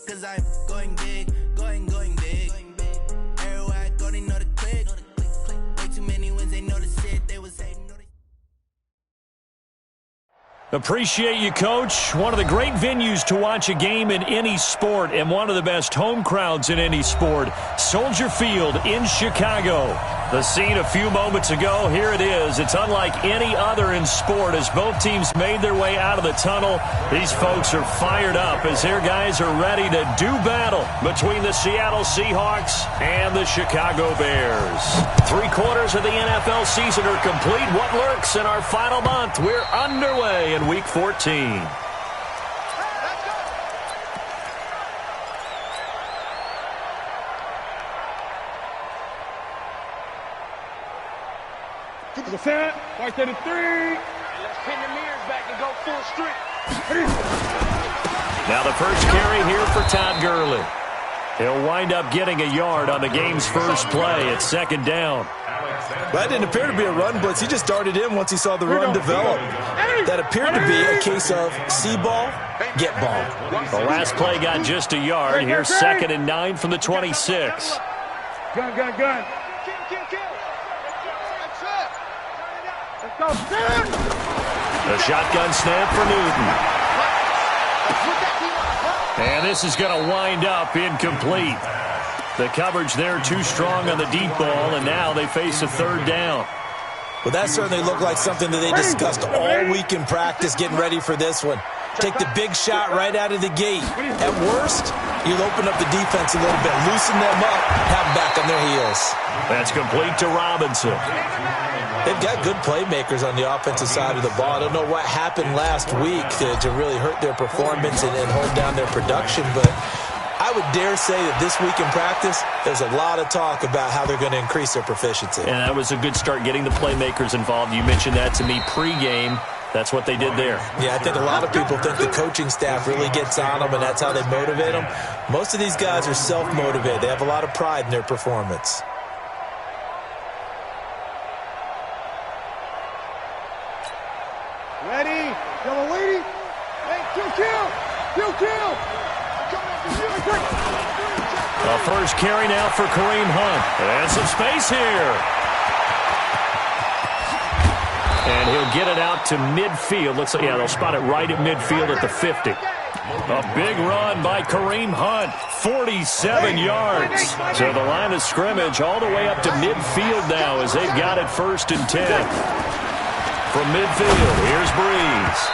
cause I'm going big, going big. Everywhere I go, they know the click. Way too many wins, they notice it. They was hating. Appreciate you, Coach. One of the great venues to watch a game in any sport and one of the best home crowds in any sport. Soldier Field in Chicago. The scene a few moments ago, here it is. It's unlike any other in sport as both teams made their way out of the tunnel. These folks are fired up as their guys are ready to do battle between the Seattle Seahawks and the Chicago Bears. 3/4 of the NFL season are complete. What lurks in our final month? We're underway in Week 14. To the set, right to the 3. And let's pin the mirrors back and go full strength. Now the first carry here for Todd Gurley. He'll wind up getting a yard on the game's first play at 2nd down. That didn't appear to be a run blitz. He just darted in once he saw the run develop. That appeared to be a case of see ball, get ball. The last play got just a yard. Here's 2nd and 9 from the 26. Gun. Let's go, The shotgun snap for Newton. And this is going to wind up incomplete. The coverage there too strong on the deep ball, and now they face a 3rd down. Well, that certainly looked like something that they discussed all week in practice getting ready for this one. Take the big shot right out of the gate. At worst, you'll open up the defense a little bit, loosen them up, have them back on their heels. That's complete to Robinson. They've got good playmakers on the offensive side of the ball. I don't know what happened last week to really hurt their performance and hold down their production, but I would dare say that this week in practice, there's a lot of talk about how they're going to increase their proficiency. And that was a good start getting the playmakers involved. You mentioned that to me pregame. That's what they did there. Yeah, I think a lot of people think the coaching staff really gets on them, and that's how they motivate them. Most of these guys are self-motivated. They have a lot of pride in their performance. Ready? Double waiting. Kill. The first carry now for Kareem Hunt. And some space here. And he'll get it out to midfield. Looks like, yeah, they'll spot it right at midfield at the 50. A big run by Kareem Hunt. 47 yards. So the line of scrimmage all the way up to midfield now as they've got it 1st and 10. From midfield, here's Breeze.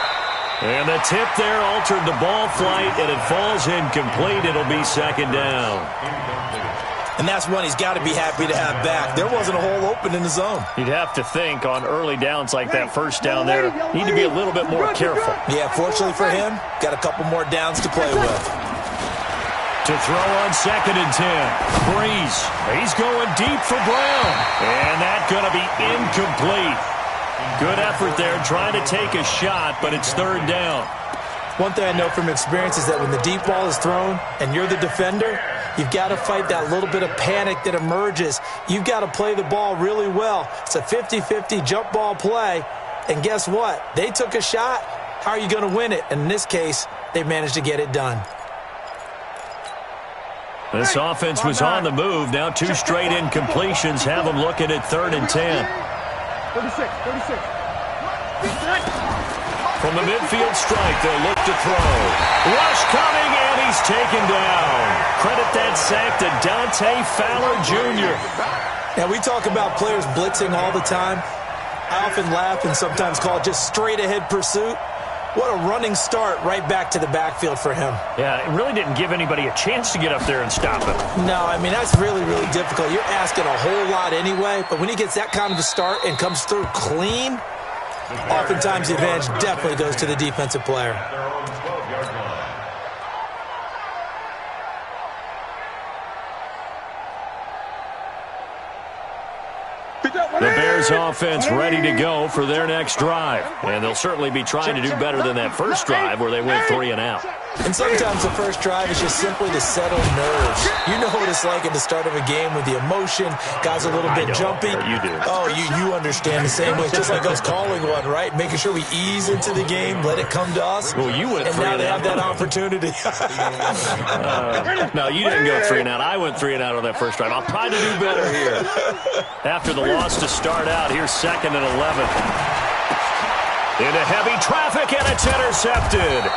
And the tip there altered the ball flight, and it falls incomplete. It'll be 2nd down. And that's one he's got to be happy to have back. There wasn't a hole open in the zone. You'd have to think on early downs like that 1st down there, need to be a little bit more careful. Yeah, fortunately for him, got a couple more downs to play with. To throw on 2nd and 10. Breeze, he's going deep for Brown. And that's going to be incomplete. Good effort there, trying to take a shot, but it's 3rd down. One thing I know from experience is that when the deep ball is thrown and you're the defender, you've got to fight that little bit of panic that emerges. You've got to play the ball really well. It's a 50-50 jump ball play, and guess what? They took a shot. How are you going to win it? And in this case, they managed to get it done. This offense was on the move. Now 2 straight incompletions have them looking at 3rd and 10. 36. From the midfield strike, they'll look to throw. Rush coming, and he's taken down. Credit that sack to Dante Fowler Jr. Now, we talk about players blitzing all the time. I often laugh and sometimes call it just straight-ahead pursuit. What a running start right back to the backfield for him. Yeah, it really didn't give anybody a chance to get up there and stop him. No, I mean, that's really, really difficult. You're asking a whole lot anyway, but when he gets that kind of a start and comes through clean, oftentimes the advantage definitely goes to the defensive player. The Bears Bears offense ready to go for their next drive. And they'll certainly be trying to do better than that first drive where they went 3 and out. And sometimes the first drive is just simply to settle nerves. You know what it's like at the start of a game with the emotion. Guys a little bit jumpy. You do. Oh, you understand the same way. Just like us calling one, right? Making sure we ease into the game, let it come to us. Well, you went 3 and out. And now they have that opportunity. No, you didn't go 3 and out. I went 3 and out on that first drive. I'll try to do better here. After the loss to start out, here's 2nd and 11. Into heavy traffic, and it's intercepted.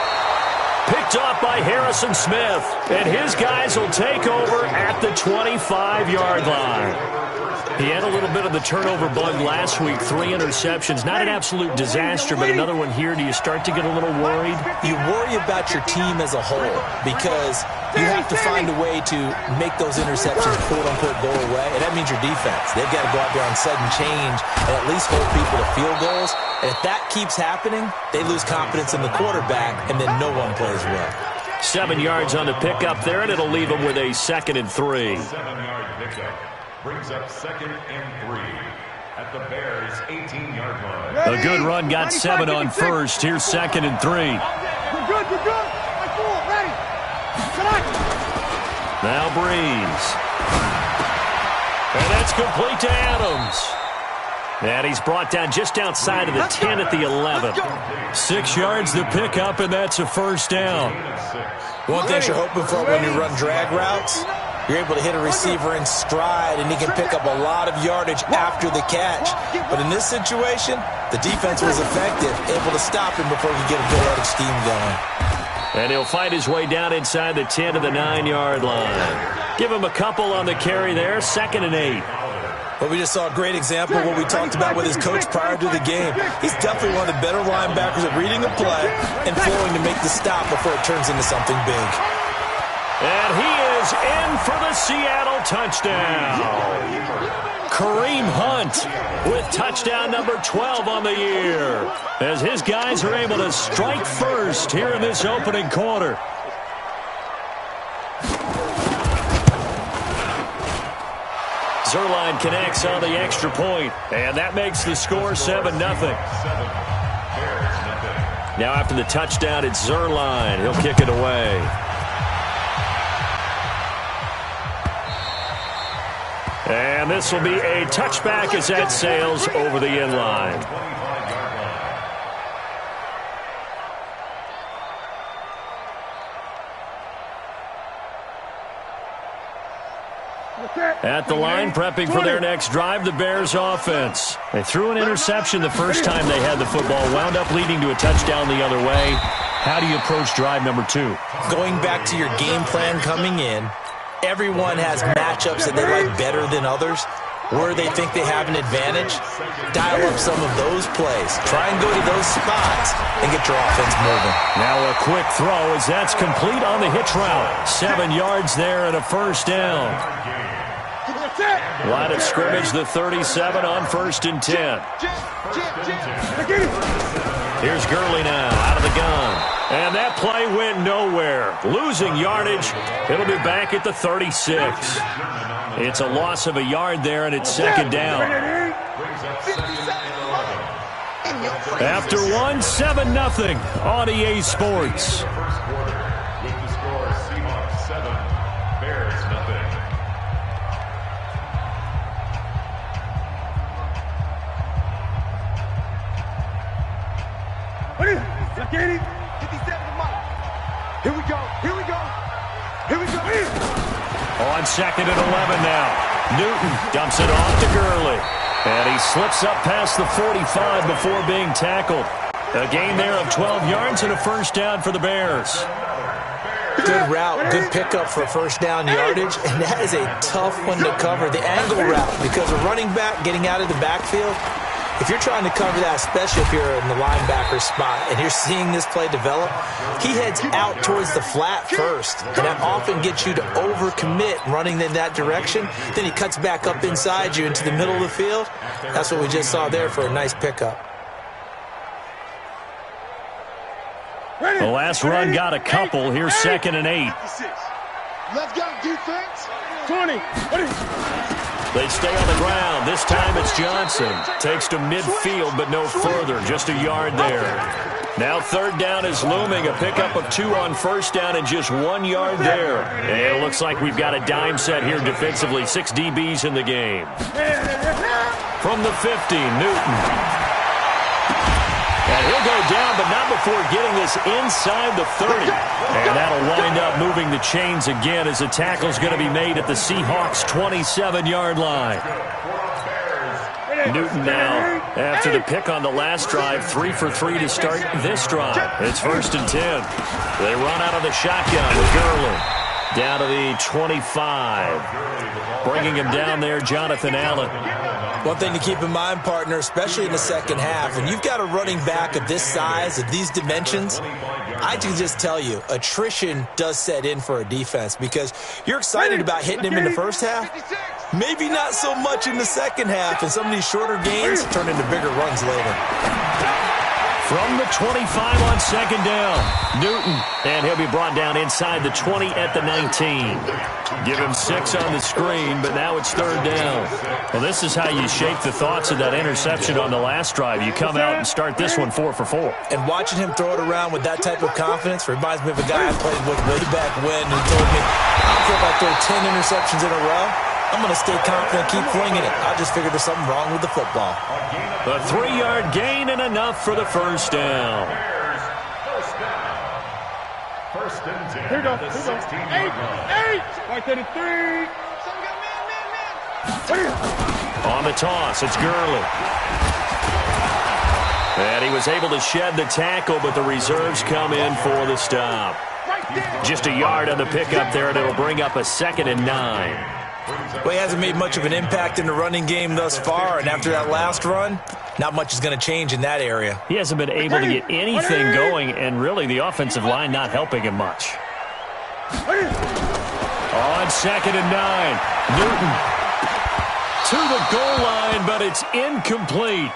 Picked off by Harrison Smith, and his guys will take over at the 25-yard line. He had a little bit of the turnover bug last week, 3 interceptions. Not an absolute disaster, but another one here. Do you start to get a little worried? You worry about your team as a whole because you have to find a way to make those interceptions, quote-unquote, go away, and that means your defense. They've got to go out there on sudden change and at least hold people to field goals. And if that keeps happening, they lose confidence in the quarterback, and then no one plays well. 7 yards on the pickup there, and it'll leave them with a 2nd and 3. 7-yard pickup brings up 2nd and 3 at the Bears' 18-yard line. A good run got 7 on first. Here's 2nd and 3. We're good, we're good. Ready. Now Breeze. And that's complete to Adams. And he's brought down just outside of the 10 at the 11. 6 yards to pick up, and that's a first down. One thing you're hoping for when you run drag routes, you're able to hit a receiver in stride, and he can pick up a lot of yardage after the catch. But in this situation, the defense was effective, able to stop him before he could get a good head of steam going. And he'll find his way down inside the 10 to the 9-yard line. Give him a couple on the carry there, 2nd and 8. Well, we just saw a great example of what we talked about with his coach prior to the game. He's definitely one of the better linebackers at reading a play and flowing to make the stop before it turns into something big. And he is in for the Seattle touchdown. Kareem Hunt with touchdown number 12 on the year, as his guys are able to strike first here in this opening quarter. Zuerlein connects on the extra point, and that makes the score 7-0. Now after the touchdown, it's Zuerlein. He'll kick it away. And this will be a touchback as that sails over the end line. At the line, prepping for their next drive, the Bears offense. They threw an interception the first time they had the football, wound up leading to a touchdown the other way. How do you approach drive number 2? Going back to your game plan coming in, everyone has matchups that they like better than others. Where they think they have an advantage, dial up some of those plays. Try and go to those spots and get your offense moving. Now a quick throw as that's complete on the hitch route. 7 yards there and a first down. Line of scrimmage, the 37 on 1st and 10. Here's Gurley now out of the gun. And that play went nowhere. Losing yardage. It'll be back at the 36. It's a loss of a yard there, and it's 2nd down. After one, 7-0 on EA Sports. Here we go. Here we go. Here we go. On 2nd and 11 now. Newton dumps it off to Gurley. And he slips up past the 45 before being tackled. A gain there of 12 yards and a first down for the Bears. Good route, good pickup for first down yardage, and that is a tough one to cover. The angle route, because a running back getting out of the backfield, if you're trying to cover that, especially if you're in the linebacker spot and you're seeing this play develop, he heads out towards the flat first, and that often gets you to overcommit running in that direction. Then he cuts back up inside you into the middle of the field. That's what we just saw there for a nice pickup. The last run got a couple. Here's 2nd and 8. Let's go, defense. 20. They stay on the ground. This time it's Johnson. Takes to midfield, but no further. Just a yard there. Now third down is looming. A pickup of 2 on first down and just 1 yard there. And it looks like we've got a dime set here defensively. 6 DBs in the game. From the 50, Newton. And he'll go down, but not before getting this inside the 30. And that'll wind up moving the chains again as the tackle's going to be made at the Seahawks' 27-yard line. Newton now, after the pick on the last drive, 3 for 3 to start this drive. It's 1st and 10. They run out of the shotgun with Gurley. Down to the 25. Bringing him down there, Jonathan Allen. One thing to keep in mind, partner, especially in the second half, when you've got a running back of this size, of these dimensions, I can just tell you, attrition does set in for a defense because you're excited about hitting him in the first half. Maybe not so much in the second half, and some of these shorter gains turn into bigger runs later. From the 25 on second down, Newton. And he'll be brought down inside the 20 at the 19. Give him 6 on the screen, but now it's third down. Well, this is how you shake the thoughts of that interception on the last drive. You come out and start this one 4 for 4. And watching him throw it around with that type of confidence reminds me of a guy I played with way back when who told me, I don't care if I throw 10 interceptions in a row. I'm going to stay confident, keep flinging it. I just figured there's something wrong with the football. A 3-yard gain and enough for the first down. First and 10. Here we go. At the 16-yard line. 8. Right there to 3. On the toss, it's Gurley. And he was able to shed the tackle, but the reserves come in for the stop. Just a yard on the pickup there, and it'll bring up a 2nd and 9. Well, he hasn't made much of an impact in the running game thus far, and after that last run, not much is going to change in that area. He hasn't been able to get anything going, and really the offensive line not helping him much. On 2nd and 9, Newton to the goal line, but it's incomplete.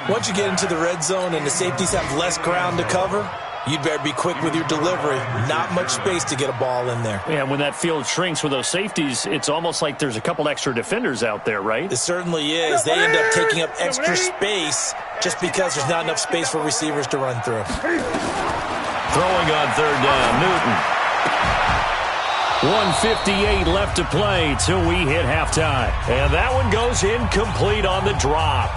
Once you get into the red zone and the safeties have less ground to cover, you'd better be quick with your delivery. Not much space to get a ball in there. Yeah, when that field shrinks with those safeties, it's almost like there's a couple extra defenders out there, right? It certainly is. They end up taking up extra space just because there's not enough space for receivers to run through. Throwing on third down, Newton. 1:58 left to play till we hit halftime. And that one goes incomplete on the drop.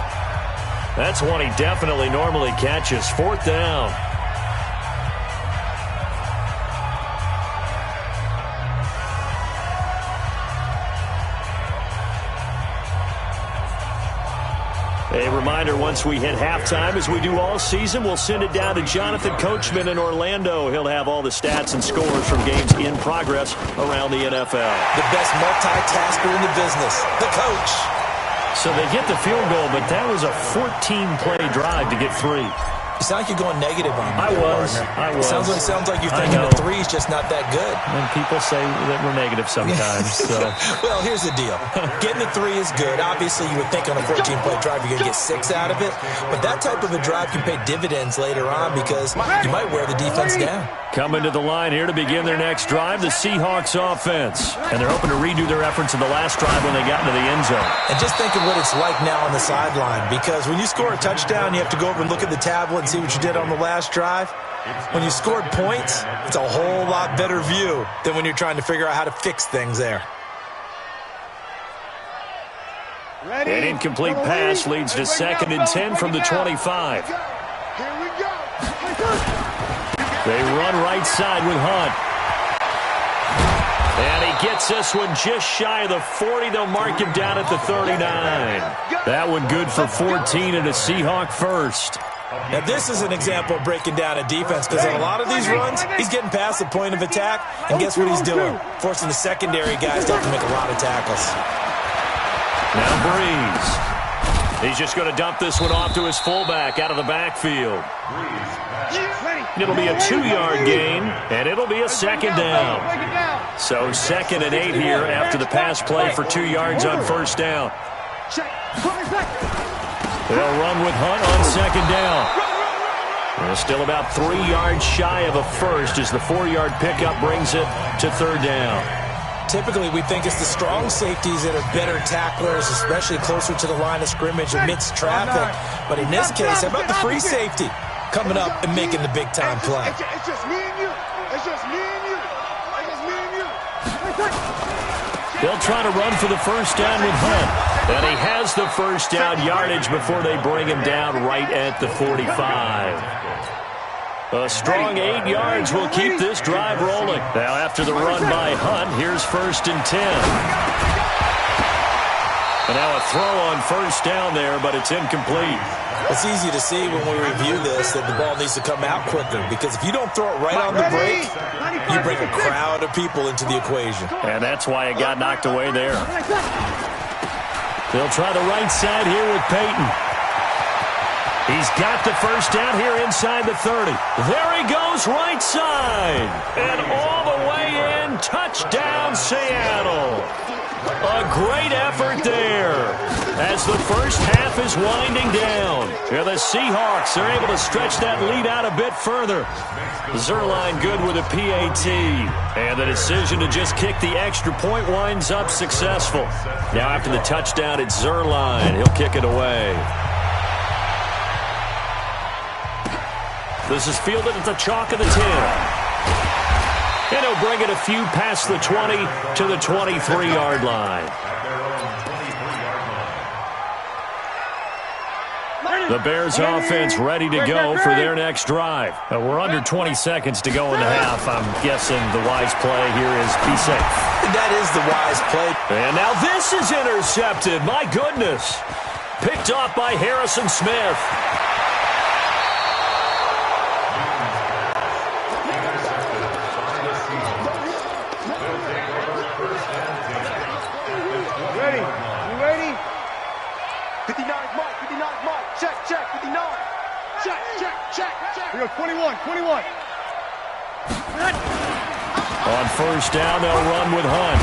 That's one he definitely normally catches. 4th down. A reminder, once we hit halftime, as we do all season, we'll send it down to Jonathan Coachman in Orlando. He'll have all the stats and scores from games in progress around the NFL. The best multitasker in the business, the coach. So they get the field goal, but that was a 14-play drive to get 3. You sound like you're going negative on me. I was. Sounds like you're thinking the 3 is just not that good. And people say that we're negative sometimes. So. Well, here's the deal. Getting the 3 is good. Obviously, you would think on a 14-play drive you're going to get 6 out of it. But that type of a drive can pay dividends later on because you might wear the defense down. Coming to the line here to begin their next drive, the Seahawks offense. And they're hoping to redo their efforts in the last drive when they got into the end zone. And just think of what it's like now on the sideline, because when you score a touchdown, you have to go over and look at the tablet and see what you did on the last drive. When you scored points, it's a whole lot better view than when you're trying to figure out how to fix things there. An incomplete pass leads to 2nd and 10 from the 25. Here we go. They run right side with Hunt. And he gets this one just shy of the 40. They'll mark him down at the 39. That one good for 14 and a Seahawk first. Now, this is an example of breaking down a defense because on a lot of these runs, he's getting past the point of attack, and guess what he's doing? Forcing the secondary guys to have to make a lot of tackles. Now Breeze. He's just going to dump this one off to his fullback out of the backfield. It'll be a 2-yard gain, and it'll be a 2nd down. So 2nd and 8 here after the pass play for 2 yards on first down. They'll run with Hunt on 2nd down. And still about 3 yards shy of a first as the 4-yard pickup brings it to 3rd down. Typically, we think it's the strong safeties that are better tacklers, especially closer to the line of scrimmage amidst traffic. But in this case, how about the free safety coming up and making the big-time play? It's just me and you. It's just me and you. It's just me and you. They'll try to run for the first down with Hunt. And he has the first down yardage before they bring him down right at the 45. A strong 8 yards will keep this drive rolling. Now after the run by Hunt, here's 1st and 10. And now a throw on first down there, but it's incomplete. It's easy to see when we review this that the ball needs to come out quicker, because if you don't throw it right on the break, you bring a crowd of people into the equation. And that's why it got knocked away there. They'll try the right side here with Peyton. He's got the first down here inside the 30. There he goes, right side. And all the way in, touchdown Seattle. A great effort there as the first half is winding down. Here the Seahawks are able to stretch that lead out a bit further. Zerline good with a PAT. And the decision to just kick the extra point winds up successful. Now after the touchdown, it's Zerline. He'll kick it away. This is fielded at the chalk of the 10. And he'll bring it a few past the 20 to the 23-yard line. The Bears offense ready to go for their next drive. We're under 20 seconds to go in the half. I'm guessing the wise play here is be safe. That is the wise play. And now this is intercepted. My goodness. Picked off by Harrison Smith. We go 21. On first down, they'll run with Hunt.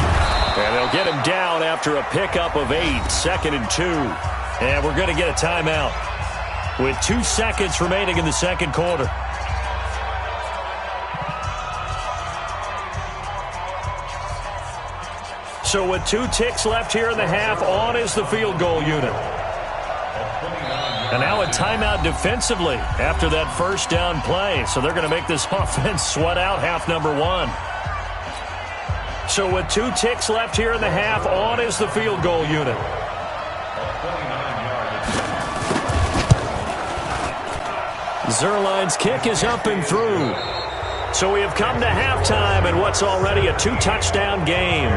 And they'll get him down after a pickup of 8, 2nd and 2. And we're going to get a timeout with 2 seconds remaining in the second quarter. So with 2 ticks left here in the half, on is the field goal unit. And now a timeout defensively after that first down play. So they're going to make this offense sweat out half number 1. So with 2 ticks left here in the half, on is the field goal unit. Zerline's kick is up and through. So we have come to halftime in what's already a 2-touchdown game.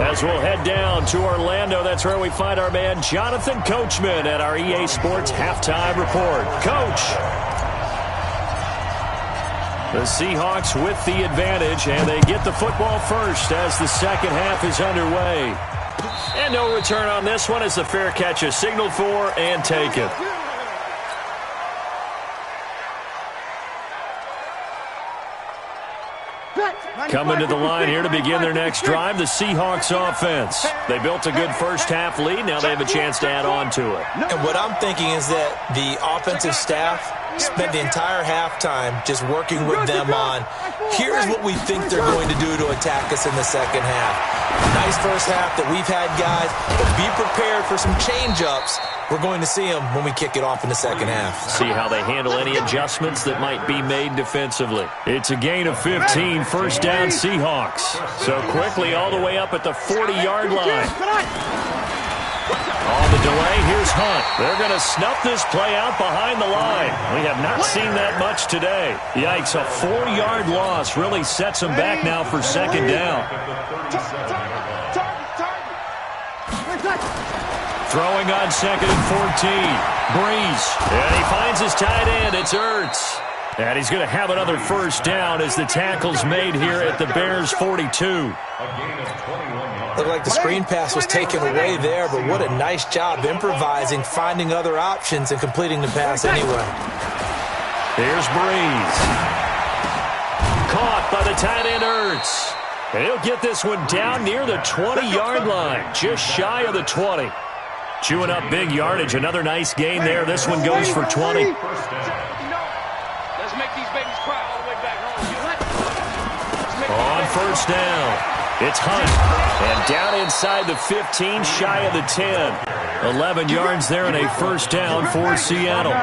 As we'll head down to Orlando, that's where we find our man Jonathan Coachman at our EA Sports Halftime Report. Coach. The Seahawks with the advantage, and they get the football first as the second half is underway. And no return on this one as the fair catch is signaled for and taken. Coming to the line here to begin their next drive, the Seahawks offense. They built a good first half lead. Now they have a chance to add on to it. And what I'm thinking is that the offensive staff spent the entire halftime just working with them on, here's what we think they're going to do to attack us in the second half. Nice first half that we've had, guys, but be prepared for some change-ups. We're going to see them when we kick it off in the second half. See how they handle any adjustments that might be made defensively. It's a gain of 15, first down Seahawks. So quickly all the way up at the 40-yard line. On the delay, here's Hunt. They're going to snuff this play out behind the line. We have not seen that much today. Yikes, a 4-yard loss really sets them back now for second down. Throwing on 2nd and 14. Breeze. And he finds his tight end. It's Ertz. And he's going to have another first down as the tackle's made here at the Bears' 42. Looked like the screen pass was taken away there, but what a nice job improvising, finding other options, and completing the pass anyway. Here's Breeze. Caught by the tight end Ertz. And he'll get this one down near the 20-yard line, just shy of the 20. Chewing up big yardage. Another nice gain there. This one goes for 20. Let's make these babies cry all the way back home. On first down. It's Hunt. And down inside the 15, shy of the 10. 11 yards there and a first down for Seattle.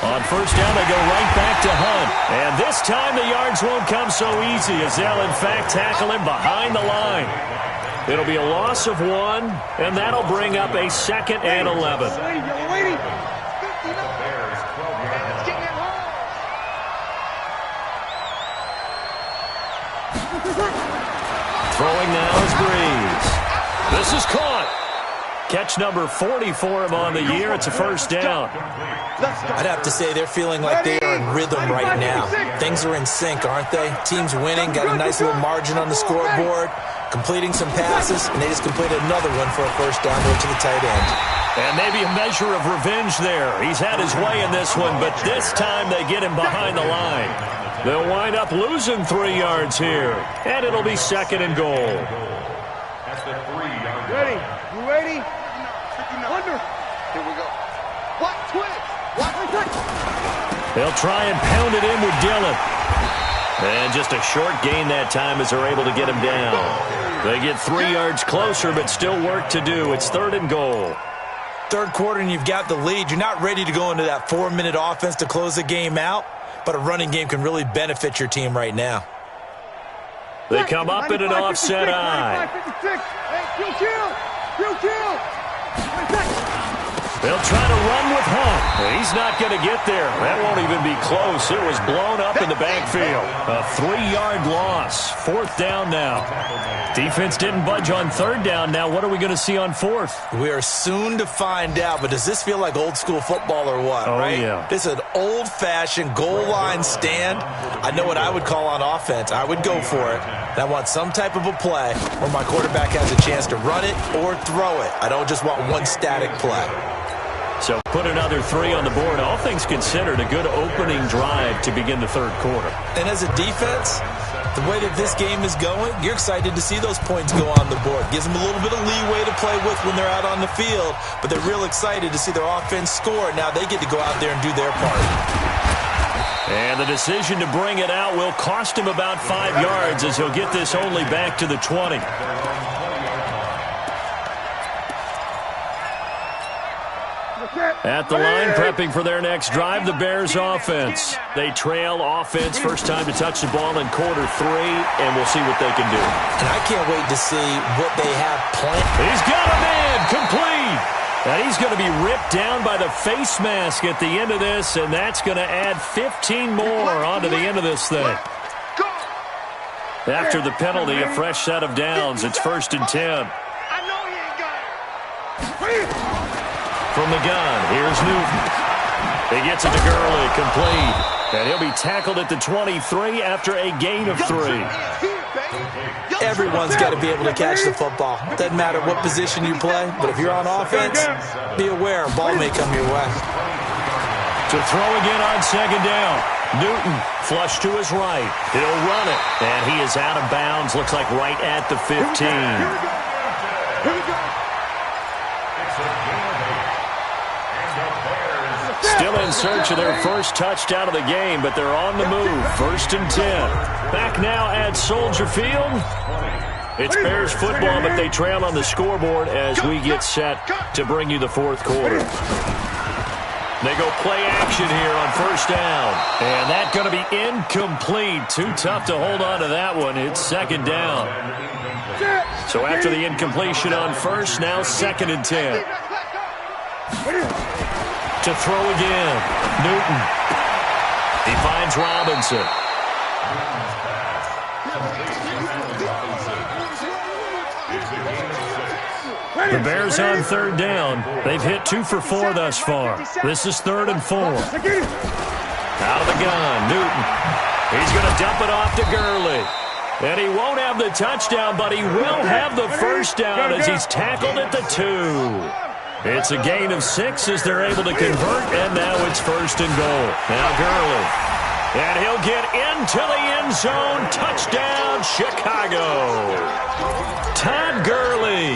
On first down, they go right back to Hunt. And this time the yards won't come so easy as they'll, in fact, tackle him behind the line. It'll be a loss of 1, and that'll bring up a 2nd and 11. Throwing now is Breeze. This is caught. Catch number 40 for him on the year. It's a first down. I'd have to say they're feeling like they are in rhythm right now. Things are in sync, aren't they? Team's winning, got a nice little margin on the scoreboard, completing some passes, and they just completed another one for a first down there to the tight end. And maybe a measure of revenge there. He's had his way in this one, but this time they get him behind the line. They'll wind up losing 3 yards here, and it'll be 2nd and goal. At the 3-yard line. Ready? You ready? Under. Here we go. What? Twitch. What? They'll try and pound it in with Dillon. And just a short gain that time as they're able to get him down. They get 3 yards closer, but still work to do. It's 3rd and goal. Third quarter and you've got the lead. You're not ready to go into that 4-minute offense to close the game out, but a running game can really benefit your team right now. They come up in an offset eye. They'll try to run with Hunt. He's not going to get there. That won't even be close. It was blown up in the backfield. A 3-yard loss. 4th down now. Defense didn't budge on 3rd down. Now what are we going to see on 4th? We are soon to find out, but does this feel like old school football or what, right? Yeah. This is an old-fashioned goal line stand. I know what I would call on offense. I would go for it. And I want some type of a play where my quarterback has a chance to run it or throw it. I don't just want one static play. So put another 3 on the board. All things considered, a good opening drive to begin the 3rd quarter. And as a defense, the way that this game is going, you're excited to see those points go on the board. Gives them a little bit of leeway to play with when they're out on the field, but they're real excited to see their offense score. Now they get to go out there and do their part. And the decision to bring it out will cost him about 5 yards as he'll get this only back to the 20. At the line, prepping for their next drive, the Bears offense. They trail offense, first time to touch the ball in quarter 3, and we'll see what they can do. And I can't wait to see what they have planned. He's got a man, complete. And he's going to be ripped down by the face mask at the end of this, and that's going to add 15 more onto the end of this thing. After the penalty, a fresh set of downs. It's 1st and 10. From the gun, here's Newton. He gets it to Gurley, complete. And he'll be tackled at the 23 after a gain of 3. Everyone's got to be able to catch the football. Doesn't matter what position you play, but if you're on offense, be aware a ball may come your way. To throw again on 2nd down. Newton flush to his right. He'll run it. And he is out of bounds. Looks like right at the 15. Still in search of their first touchdown of the game, but they're on the move. 1st and 10. Back now at Soldier Field. It's Bears football, but they trail on the scoreboard as we get set to bring you the 4th quarter. They go play action here on 1st down. And that's going to be incomplete. Too tough to hold on to that one. It's 2nd down. So after the incompletion on 1st, now 2nd and 10. To throw again. Newton. He finds Robinson. The Bears on 3rd down. They've hit 2 for 4 thus far. This is 3rd and 4. Out of the gun, Newton. He's going to dump it off to Gurley. And he won't have the touchdown, but he will have the first down as he's tackled at the 2. It's a gain of 6 as they're able to convert, and now it's 1st and goal. Now Gurley. And he'll get into the end zone. Touchdown, Chicago. Todd Gurley.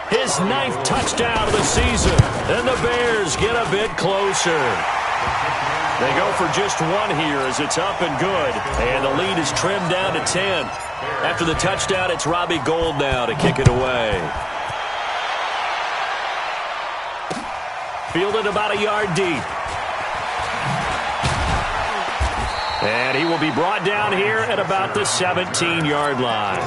His 9th touchdown of the season. And the Bears get a bit closer. They go for just one here as it's up and good. And the lead is trimmed down to 10. After the touchdown, it's Robbie Gould now to kick it away. Fielded about a yard deep. And he will be brought down here at about the 17-yard line.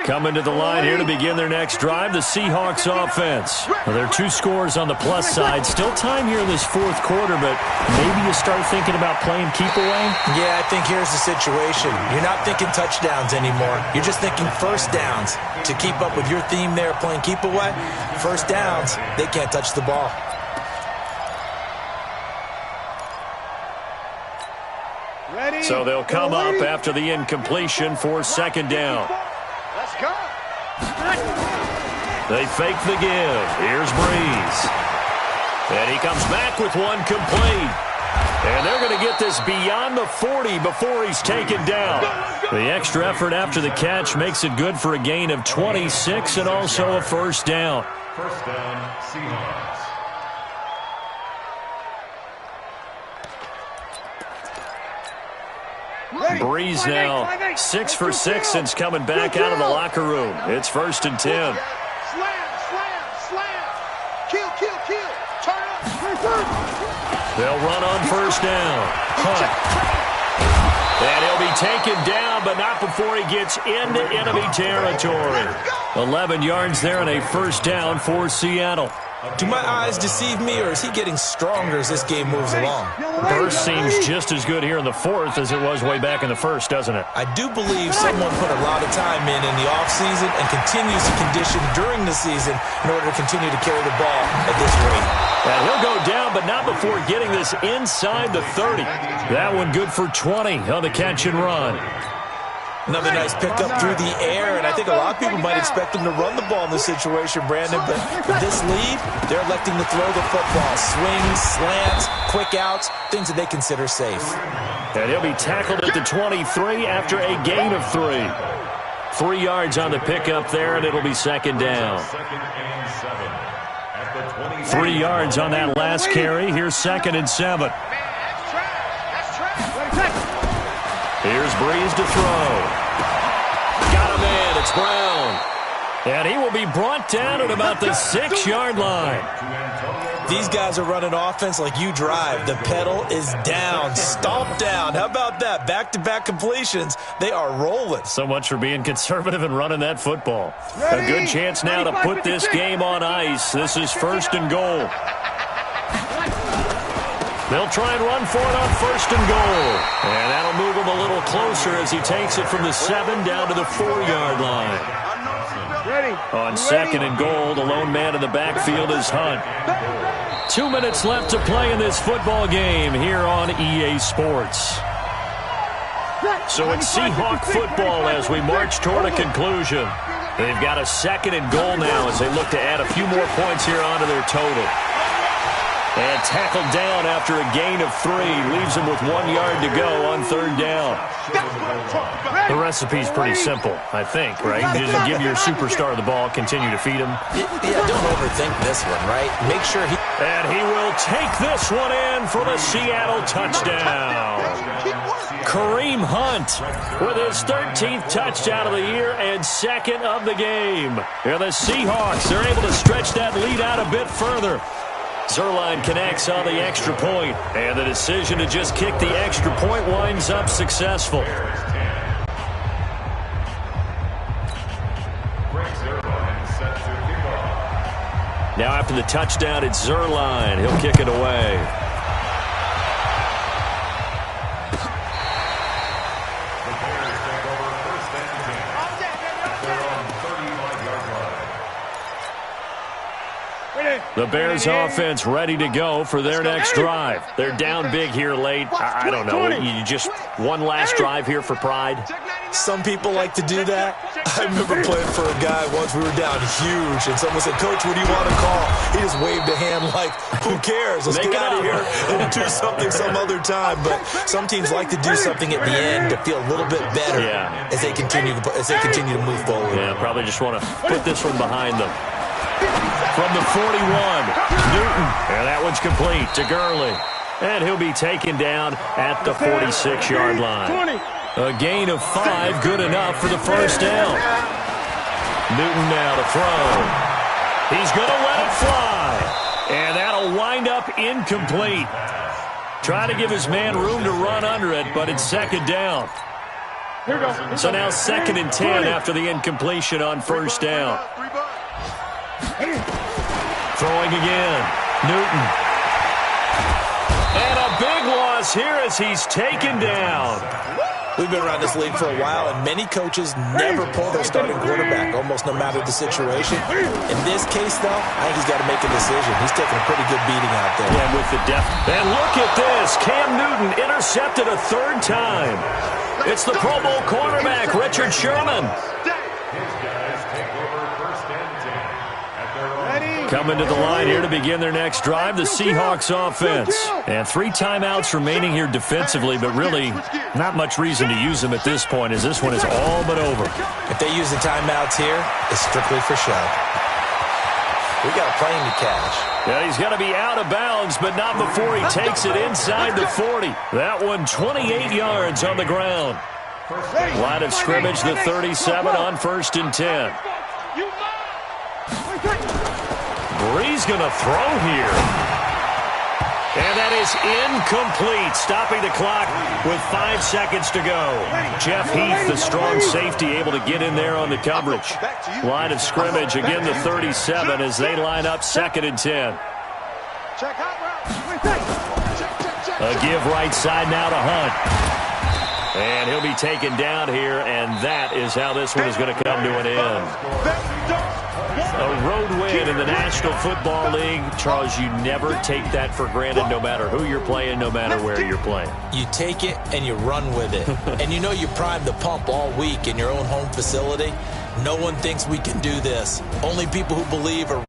Coming to the line here to begin their next drive, the Seahawks offense. Well, there are 2 scores on the plus side. Still time here in this fourth quarter, but maybe you start thinking about playing keep away? Yeah, I think here's the situation. You're not thinking touchdowns anymore. You're just thinking first downs. To keep up with your theme there, playing keep away, first downs, they can't touch the ball. So they'll come up after the incompletion for second down. Let's go. They fake the give. Here's Breeze. And he comes back with one complete. And they're going to get this beyond the 40 before he's taken down. The extra effort after the catch makes it good for a gain of 26 and also a first down. First down, Seahawks. Breeze now 6 for 6 since coming back out of the locker room. It's 1st and 10. Slam, slam, slam. Kill, kill, kill. Turn up. They'll run on first down. Hunt. And he'll be taken down, but not before he gets into enemy territory. 11 yards there and a first down for Seattle. Do my eyes deceive me, or is he getting stronger as this game moves along? Burst seems just as good here in the fourth as it was way back in the first, doesn't it? I do believe someone put a lot of time in the offseason and continues to condition during the season in order to continue to carry the ball at this rate. And he'll go down, but not before getting this inside the 30. That one good for 20 on the catch and run. Another nice pickup through the air, and I think a lot of people might expect him to run the ball in this situation, Brandon, but with this lead, they're electing to throw the football. Swings, slants, quick outs, things that they consider safe. And he'll be tackled at the 23 after a gain of 3. 3 yards on the pickup there, and it'll be second down. 3 yards on that last carry. Here's 2nd and 7. Here's Breeze to throw. Got a man. It's Brown. And he will be brought down at about the 6-yard line. These guys are running offense like you drive. The pedal is down, stomp down. How about that? Back-to-back completions. They are rolling. So much for being conservative and running that football. A good chance now to put this game on ice. This is 1st and goal. They'll try and run for it on 1st and goal. And that'll move him a little closer as he takes it from the 7 down to the 4-yard line. On 2nd and goal, the lone man in the backfield is Hunt. 2 minutes left to play in this football game here on EA Sports. So it's Seahawk football as we march toward a conclusion. They've got a 2nd and goal now as they look to add a few more points here onto their total. And tackled down after a gain of 3. Leaves him with 1 yard to go on 3rd down. The recipe's pretty simple, I think, right? You just give your superstar the ball, continue to feed him. Yeah, don't overthink this one, right? Make sure he... And he will take this one in for the Seattle touchdown. Kareem Hunt with his 13th touchdown of the year and 2nd of the game. Here the Seahawks, they're able to stretch that lead out a bit further. Zuerlein connects on the extra point, and the decision to just kick the extra point winds up successful. Now after the touchdown, it's Zuerlein. He'll kick it away. The Bears offense ready to go for their next drive. They're down big here late. I don't know. You just one last drive here for pride? Some people like to do that. I remember playing for a guy once. We were down huge, and someone said, "Coach, what do you want to call?" He just waved a hand like, who cares? Let's get out of here and do something some other time. But some teams like to do something at the end to feel a little bit better as they continue to move forward. Yeah, probably just want to put this one behind them. from the 41. Newton, and that one's complete to Gurley. And he'll be taken down at the 46-yard line. A gain of 5, good enough for the first down. Newton now to throw. He's going to let it fly. And that'll wind up incomplete. Trying to give his man room to run under it, but it's second down. So now 2nd and 10 after the incompletion on first down. Throwing again. Newton. And a big loss here as he's taken down. We've been around this league for a while, and many coaches never pull their starting quarterback, almost no matter the situation. In this case, though, I think he's got to make a decision. He's taking a pretty good beating out there. Yeah, with the depth. And look at this. Cam Newton intercepted a 3rd time. It's the Pro Bowl cornerback, Richard Sherman. Coming to the line here to begin their next drive, the Seahawks offense. And 3 timeouts remaining here defensively, but really not much reason to use them at this point as this one is all but over. If they use the timeouts here, it's strictly for show. We got a plane to catch. Yeah, he's got to be out of bounds, but not before he takes it inside the 40. That one 28 yards on the ground. Line of scrimmage, the 37 on 1st and 10. Bree's going to throw here. And that is incomplete, stopping the clock with 5 seconds to go. Jeff Heath, the strong safety, able to get in there on the coverage. Line of scrimmage, again the 37 as they line up 2nd and 10. A give right side now to Hunt. And he'll be taken down here, and that is how this one is going to come to an end. A road win in the National Football League. Charles, you never take that for granted no matter who you're playing, no matter where you're playing. You take it and you run with it. And you know you primed the pump all week in your own home facility. No one thinks we can do this. Only people who believe are